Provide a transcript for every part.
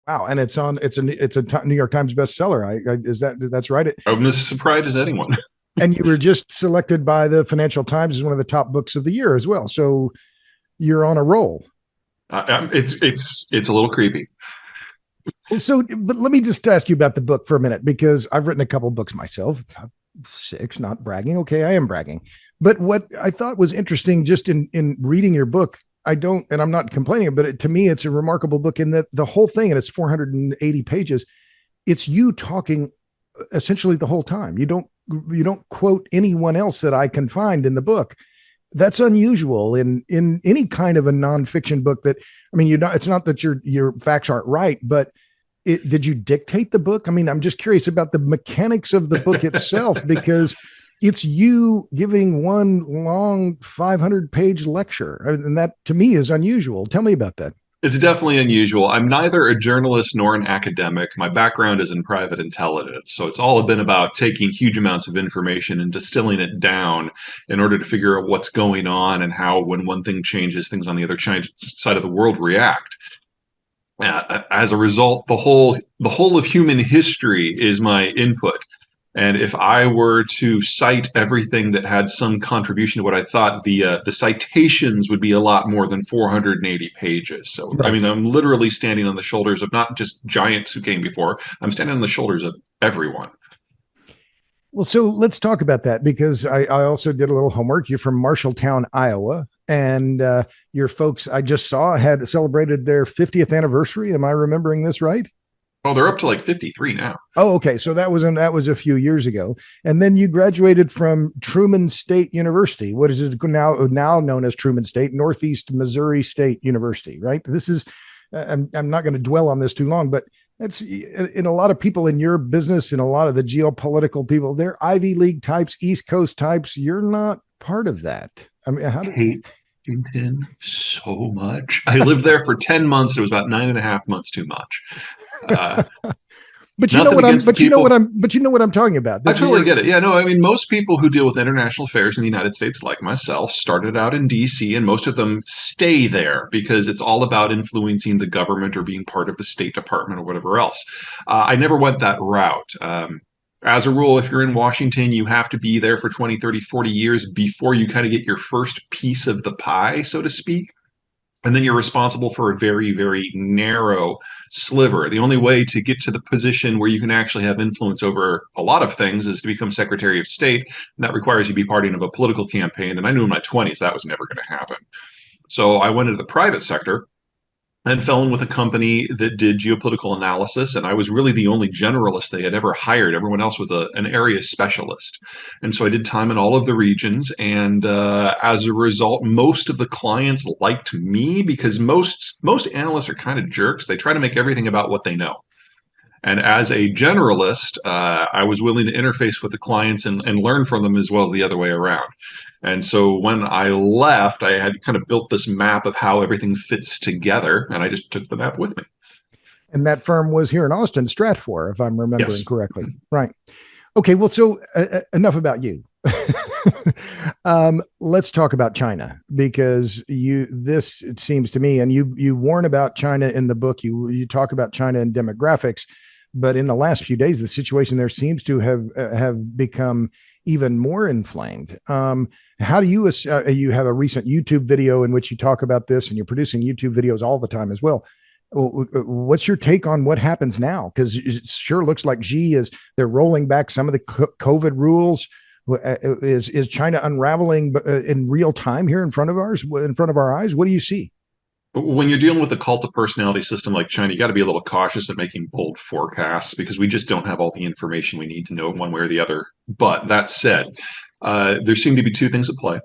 Wow, and New York Times bestseller. That's right? I'm as surprised as anyone. And you were just selected by the Financial Times as one of the top books of the year as well. So you're on a roll. It's a little creepy. Well, so, but let me just ask you about the book for a minute because I've written a couple of books myself, six, not bragging. Okay, I am bragging. But what I thought was interesting just in reading your book, I don't, and I'm not complaining, but to me, it's a remarkable book in that the whole thing, and it's 480 pages, it's you talking essentially the whole time. You don't quote anyone else that I can find in the book. That's unusual in any kind of a nonfiction book. That I mean, it's not that your facts aren't right, but did you dictate the book? I mean, I'm just curious about the mechanics of the book itself because it's you giving one long 500-page lecture, and that to me is unusual. Tell me about that. It's definitely unusual. I'm neither a journalist nor an academic. My background is in private intelligence. So it's all been about taking huge amounts of information and distilling it down in order to figure out what's going on and how, when one thing changes, things on the other side of the world react. As a result, the whole of human history is my input. And if I were to cite everything that had some contribution to what I thought, the citations would be a lot more than 480 pages. So I Right. mean, I'm literally standing on the shoulders of not just giants who came before. I'm standing on the shoulders of everyone. Well, so let's talk about that because I also did a little homework. You're from Marshalltown, Iowa, and your folks I just saw had celebrated their 50th anniversary. Am I remembering this right? Oh, they're up to like 53 now. Oh, okay. So that was a few years ago, and then you graduated from Truman State University. What is it now known as Truman State, Northeast Missouri State University? Right. This is. I'm not going to dwell on this too long, but that's in a lot of people in your business, in a lot of the geopolitical people, they're Ivy League types, East Coast types. You're not part of that. I mean, how did Hate Washington so much. I lived there for 10 months. It was about 9.5 months too much. Uh, but you know Nothing what I'm against the but you know what people. I'm but you know what I'm talking about. I That totally you're get it. Yeah, no, I mean, most people who deal with international affairs in the United States, like myself, started out in DC, and most of them stay there because it's all about influencing the government or being part of the State Department or whatever else. I never went that route. As a rule, if you're in Washington, you have to be there for 20, 30, 40 years before you kind of get your first piece of the pie, so to speak. And then you're responsible for a very, very narrow sliver. The only way to get to the position where you can actually have influence over a lot of things is to become Secretary of State. And that requires you to be part of a political campaign. And I knew in my 20s that was never going to happen. So I went into the private sector and fell in with a company that did geopolitical analysis. And I was really the only generalist they had ever hired. Everyone else was an area specialist. And so I did time in all of the regions. And as a result, most of the clients liked me because most analysts are kind of jerks. They try to make everything about what they know. And as a generalist, I was willing to interface with the clients and learn from them as well as the other way around. And so when I left, I had kind of built this map of how everything fits together, and I just took the map with me. and that firm was here in Austin, Stratfor, if I'm remembering Yes. correctly. Right. Okay. Well, so enough about you. Let's talk about China because it seems to me, and you warn about China in the book. You talk about China and demographics, but in the last few days, the situation there seems to have become even more inflamed. How do you have a recent YouTube video in which you talk about this, and you're producing YouTube videos all the time as well. What's your take on what happens now? Because it sure looks like they're rolling back some of the COVID rules. Is China unraveling in real time here in front of our eyes? What do you see? When you're dealing with a cult of personality system like China, you got to be a little cautious at making bold forecasts because we just don't have all the information we need to know one way or the other. But that said, there seem to be two things at play.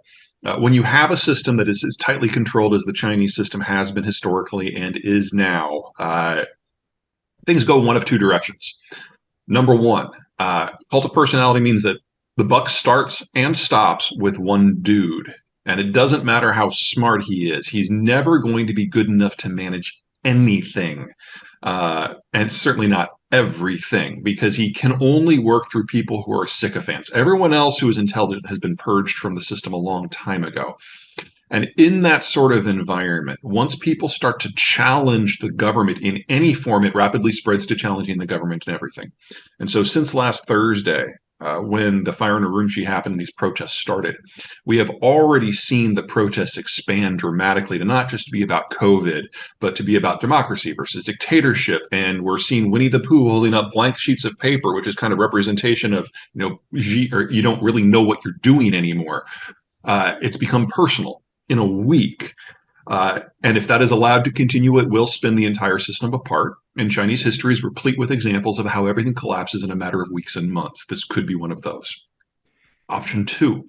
When you have a system that is as tightly controlled as the Chinese system has been historically and is now, things go one of two directions. Number one, cult of personality means that the buck starts and stops with one dude. And it doesn't matter how smart he is, he's never going to be good enough to manage anything. And certainly not everything, because he can only work through people who are sycophants. Everyone else who is intelligent has been purged from the system a long time ago. And in that sort of environment, once people start to challenge the government in any form, it rapidly spreads to challenging the government and everything. And so since last Thursday, when the fire in Urumqi happened and these protests started, we have already seen the protests expand dramatically to not just be about COVID, but to be about democracy versus dictatorship. And we're seeing Winnie the Pooh holding up blank sheets of paper, which is kind of representation of, or you don't really know what you're doing anymore. It's become personal in a week. And if that is allowed to continue, it will spin the entire system apart. And Chinese history is replete with examples of how everything collapses in a matter of weeks and months. This could be one of those. Option two,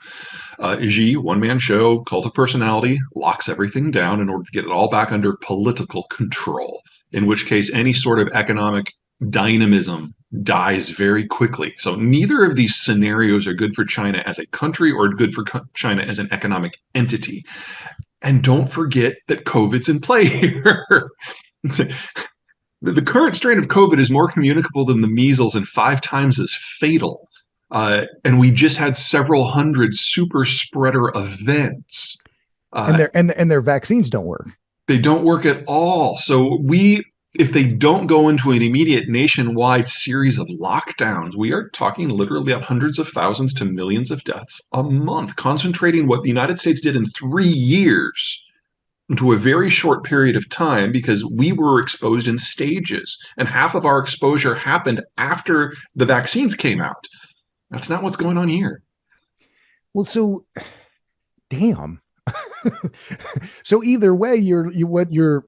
Xi, one-man show, cult of personality, locks everything down in order to get it all back under political control, in which case any sort of economic dynamism dies very quickly. So neither of these scenarios are good for China as a country or good for China as an economic entity. And don't forget that COVID's in play here. The current strain of COVID is more communicable than the measles and 5 times as fatal. And we just had several hundred super spreader events. And their vaccines don't work. They don't work at all. So if they don't go into an immediate nationwide series of lockdowns, we are talking literally about hundreds of thousands to millions of deaths a month, concentrating what the United States did in 3 years into a very short period of time, because we were exposed in stages, and half of our exposure happened after the vaccines came out. That's not what's going on here. Well, so damn. So either way, what you're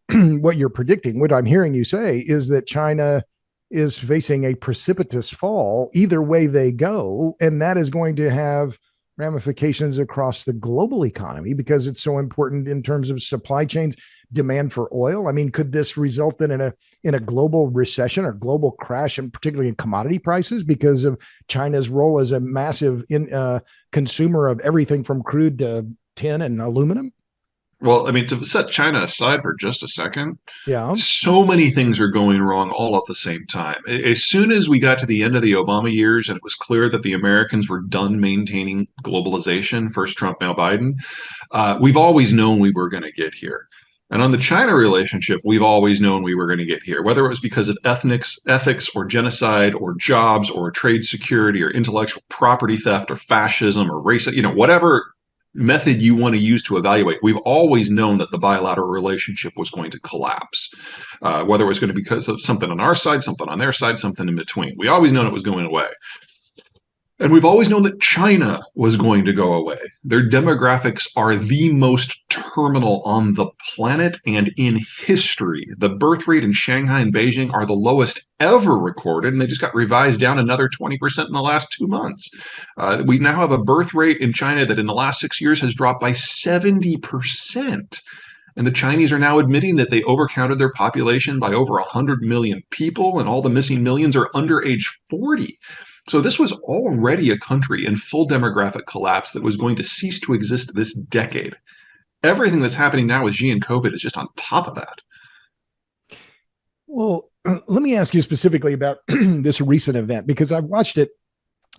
predicting, what I'm hearing you say, is that China is facing a precipitous fall either way they go, and that is going to have ramifications across the global economy because it's so important in terms of supply chains, demand for oil. I mean, could this result then in a global recession or global crash, and particularly in commodity prices because of China's role as a massive consumer of everything from crude to tin and aluminum? Well, I mean, to set China aside for just a second, Yeah. so many things are going wrong all at the same time. As soon as we got to the end of the Obama years and it was clear that the Americans were done maintaining globalization, first Trump, now Biden, we've always known we were going to get here. And on the China relationship, we've always known we were going to get here, whether it was because of ethics or genocide or jobs or trade security or intellectual property theft or fascism or race, whatever method you want to use to evaluate. We've always known that the bilateral relationship was going to collapse, whether it was going to be because of something on our side, something on their side, something in between. We always known it was going away. And we've always known that China was going to go away. Their demographics are the most terminal on the planet and in history. The birth rate in Shanghai and Beijing are the lowest ever recorded, and they just got revised down another 20% in the last 2 months. We now have a birth rate in China that in the last 6 years has dropped by 70%. And the Chinese are now admitting that they overcounted their population by over 100 million people, and all the missing millions are under age 40. So this was already a country in full demographic collapse that was going to cease to exist this decade. Everything that's happening now with Xi and COVID is just on top of that. Well, let me ask you specifically about this recent event, because I've watched it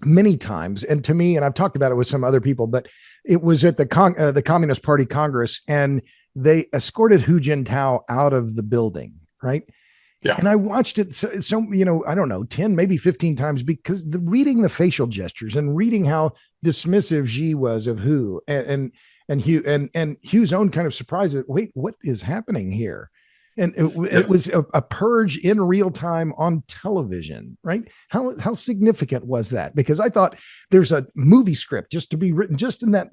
many times, and to me, and I've talked about it with some other people, but it was at the Communist Party Congress, and they escorted Hu Jintao out of the building, right? Yeah. And I watched it so I don't know, 10, maybe 15 times, because reading the facial gestures and reading how dismissive Xi was of Hu and Hu's own kind of surprise that, wait, what is happening here? And it was a purge in real time on television, right? How significant was that? Because I thought there's a movie script just to be written just in that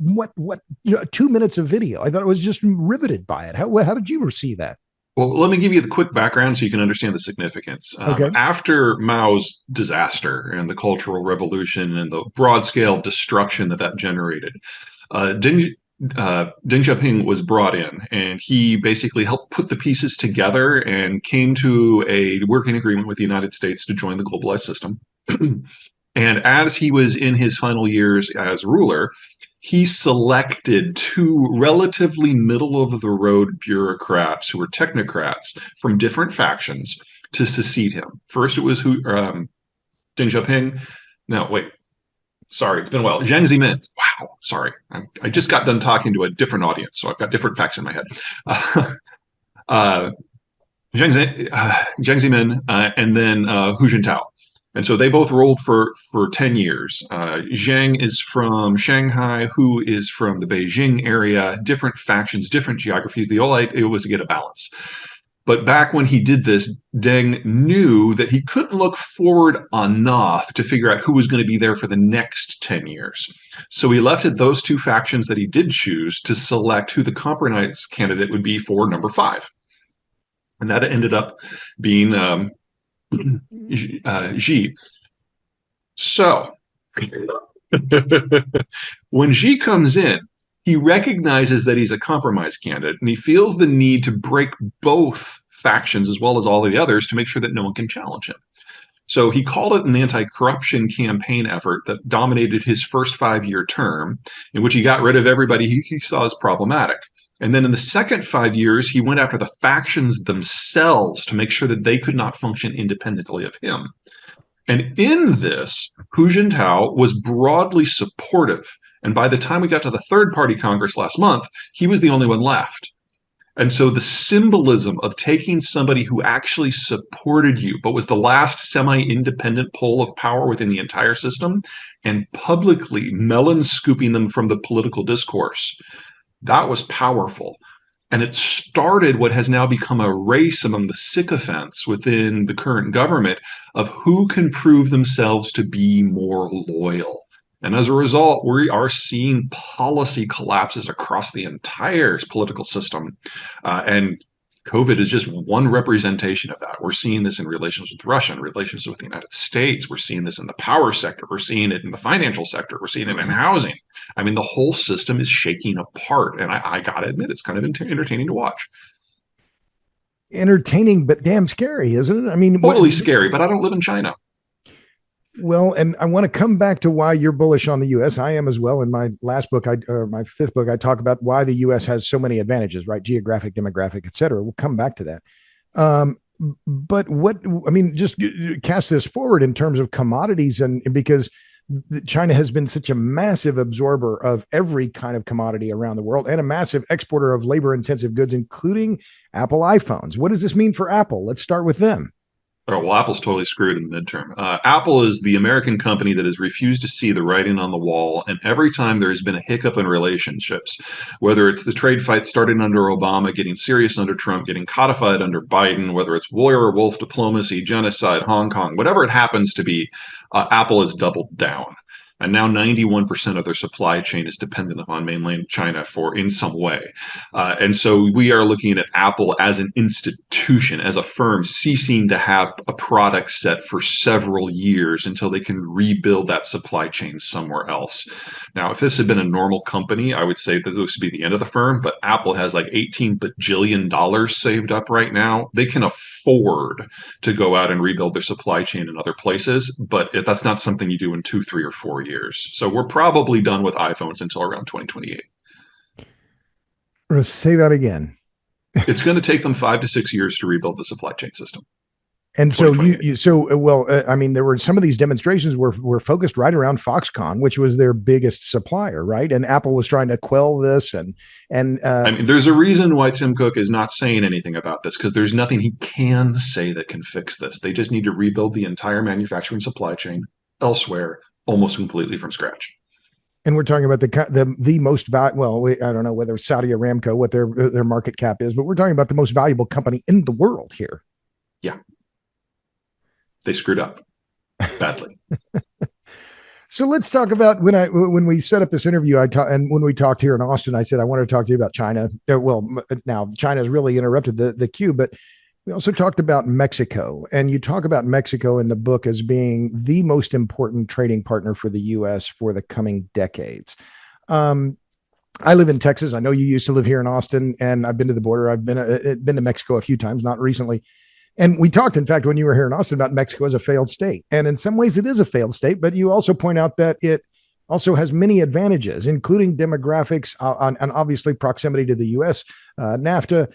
2 minutes of video. I thought I was just riveted by it. How did you see that? Well, let me give you the quick background so you can understand the significance. Okay. After Mao's disaster and the Cultural Revolution and the broad-scale destruction that generated, Deng Xiaoping was brought in, and he basically helped put the pieces together and came to a working agreement with the United States to join the globalized system. And as he was in his final years as ruler, he selected 2 relatively middle-of-the-road bureaucrats who were technocrats from different factions to succeed him. First, it was Deng Xiaoping. No, wait. Sorry, it's been a while. Jiang Zemin. Wow, sorry, I just got done talking to a different audience, so I've got different facts in my head. Uh, Jiang Zemin, and then Hu Jintao. And so they both ruled for 10 years. Jiang is from Shanghai, Hu is from the Beijing area, different factions, different geographies. The whole idea was to get a balance. But back when he did this, Deng knew that he couldn't look forward enough to figure out who was going to be there for the next 10 years. So he left it those two factions that he did choose to select who the compromise candidate would be for number 5. And that ended up being Xi. So when Xi comes in, he recognizes that he's a compromise candidate, and he feels the need to break both factions as well as all the others to make sure that no one can challenge him. So he called it an anti-corruption campaign effort that dominated his first 5-year term, in which he got rid of everybody he saw as problematic. And then in the second 5 years, he went after the factions themselves to make sure that they could not function independently of him. And in this, Hu Jintao was broadly supportive. And by the time we got to the third party Congress last month, he was the only one left. And so the symbolism of taking somebody who actually supported you, but was the last semi-independent pole of power within the entire system, and publicly melon scooping them from the political discourse, that was powerful. And it started what has now become a race among the sycophants within the current government of who can prove themselves to be more loyal. And as a result, we are seeing policy collapses across the entire political system. And COVID is just one representation of that. We're seeing this in relations with Russia, in relations with the United States. We're seeing this in the power sector. We're seeing it in the financial sector. We're seeing it in housing. I mean, the whole system is shaking apart. And I got to admit, it's kind of entertaining to watch. Entertaining, but damn scary, isn't it? I mean, totally scary, but I don't live in China. Well, and I want to come back to why you're bullish on the U.S. I am as well. In my last book, my 5th book, I talk about why the U.S. has so many advantages, right? Geographic, demographic, et cetera. We'll come back to that. But just cast this forward in terms of commodities, and because China has been such a massive absorber of every kind of commodity around the world and a massive exporter of labor-intensive goods, including Apple iPhones. What does this mean for Apple? Let's start with them. Oh, well, Apple's totally screwed in the midterm. Apple is the American company that has refused to see the writing on the wall. And every time there has been a hiccup in relationships, whether it's the trade fight started under Obama, getting serious under Trump, getting codified under Biden, whether it's warrior wolf diplomacy, genocide, Hong Kong, whatever it happens to be, Apple has doubled down. And now 91% of their supply chain is dependent upon mainland China in some way. And so we are looking at Apple as an institution, as a firm, ceasing to have a product set for several years until they can rebuild that supply chain somewhere else. Now, if this had been a normal company, I would say that this would be the end of the firm, but Apple has like $18 bajillion saved up right now. They can afford to go out and rebuild their supply chain in other places, but that's not something you do in 2, 3, or 4 years. So we're probably done with iPhones until around 2028. Say that again. It's going to take them 5 to 6 years to rebuild the supply chain system. And so there were some of these demonstrations were focused right around Foxconn, which was their biggest supplier, right? And Apple was trying to quell this, and there's a reason why Tim Cook is not saying anything about this, because there's nothing he can say that can fix this. They just need to rebuild the entire manufacturing supply chain elsewhere, almost completely from scratch. And we're talking about the most valuable. Well, I don't know whether Saudi Aramco, what their market cap is, but we're talking about the most valuable company in the world here. Yeah. They screwed up badly. So let's talk about when we set up this interview. And when we talked here in Austin, I said I wanted to talk to you about China. Well, now China has really interrupted the queue, but we also talked about Mexico, and you talk about Mexico in the book as being the most important trading partner for the U.S. for the coming decades. I live in Texas. I know you used to live here in Austin, and I've been to the border. I've been to Mexico a few times, not recently. And we talked, in fact, when you were here in Austin, about Mexico as a failed state. And in some ways it is a failed state, but you also point out that it also has many advantages, including demographics and obviously proximity to the U.S. NAFTA.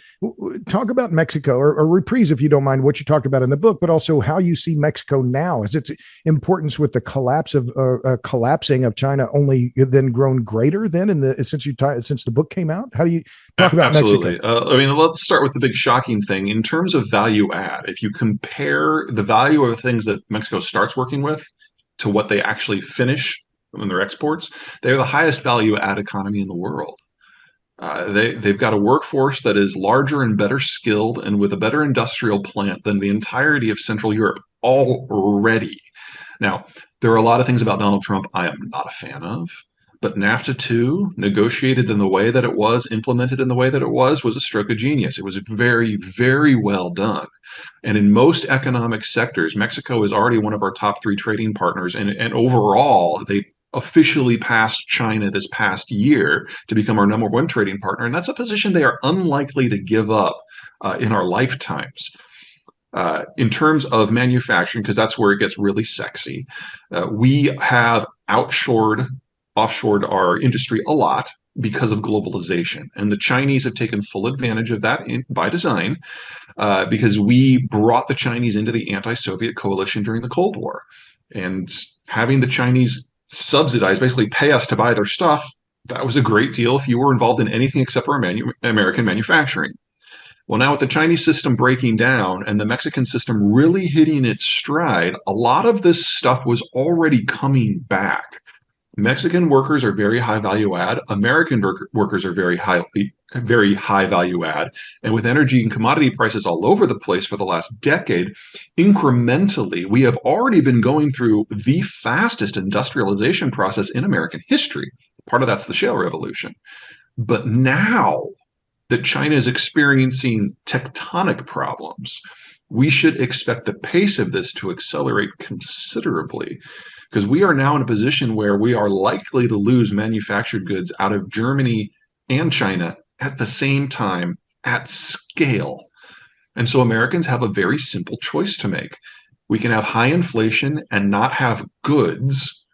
Talk about Mexico, or reprise, if you don't mind, what you talked about in the book, but also how you see Mexico now, as its importance with the collapsing of China only then grown greater then since the book came out. How do you talk about Absolutely. Mexico? I mean, let's start with the big shocking thing. In terms of value add, if you compare the value of things that Mexico starts working with to what they actually finish in their exports, they're the highest value add economy in the world. They've got a workforce that is larger and better skilled and with a better industrial plant than the entirety of Central Europe already. Now, there are a lot of things about Donald Trump I am not a fan of, but NAFTA 2, negotiated in the way that it was, implemented in the way that it was a stroke of genius. It was very, very well done. And in most economic sectors, Mexico is already one of our top three trading partners. And overall, they officially passed China this past year to become our number one trading partner. And that's a position they are unlikely to give up in our lifetimes. In terms of manufacturing, because that's where it gets really sexy, we have offshored our industry a lot because of globalization. And the Chinese have taken full advantage of that by design, because we brought the Chinese into the anti-Soviet coalition during the Cold War. And having the Chinese subsidize, basically pay us to buy their stuff, that was a great deal if you were involved in anything except for American manufacturing. Well, now with the Chinese system breaking down and the Mexican system really hitting its stride, a lot of this stuff was already coming back. Mexican workers are very high value add. American workers are very high value add. And with energy and commodity prices all over the place for the last decade, incrementally, we have already been going through the fastest industrialization process in American history. Part of that's the shale revolution. But now that China is experiencing tectonic problems, we should expect the pace of this to accelerate considerably, because we are now in a position where we are likely to lose manufactured goods out of Germany and China at the same time at scale. And so Americans have a very simple choice to make. We can have high inflation and not have goods,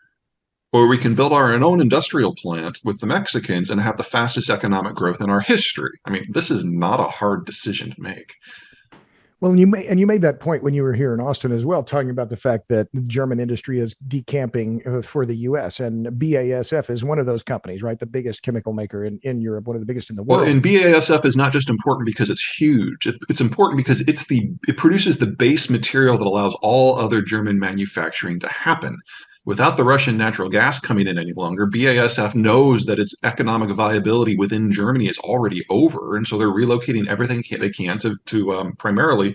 or we can build our own industrial plant with the Mexicans and have the fastest economic growth in our history. I mean, this is not a hard decision to make. Well, you made that point when you were here in Austin as well, talking about the fact that the German industry is decamping for the U.S. and BASF is one of those companies, right? The biggest chemical maker in Europe, one of the biggest in the world. Well, and BASF is not just important because it's huge. It's important because it produces the base material that allows all other German manufacturing to happen. Without the Russian natural gas coming in any longer, BASF knows that its economic viability within Germany is already over, and so they're relocating everything they can to primarily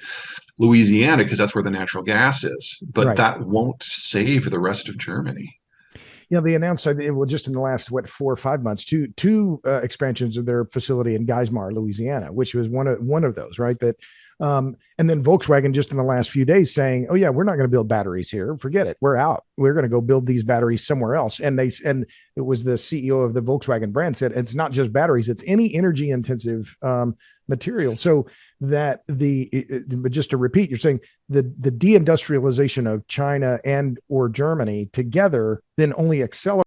Louisiana, because that's where the natural gas is. But Right. that won't save the rest of Germany. They announced just in the last 4 or 5 months, two expansions of their facility in Geismar, Louisiana, which was one of those, right? And then Volkswagen just in the last few days saying, "Oh yeah, we're not going to build batteries here. Forget it. We're out. We're going to go build these batteries somewhere else." And it was the CEO of the Volkswagen brand said it's not just batteries; it's any energy intensive material. So that but just to repeat, you're saying the deindustrialization of China and or Germany together then only accelerates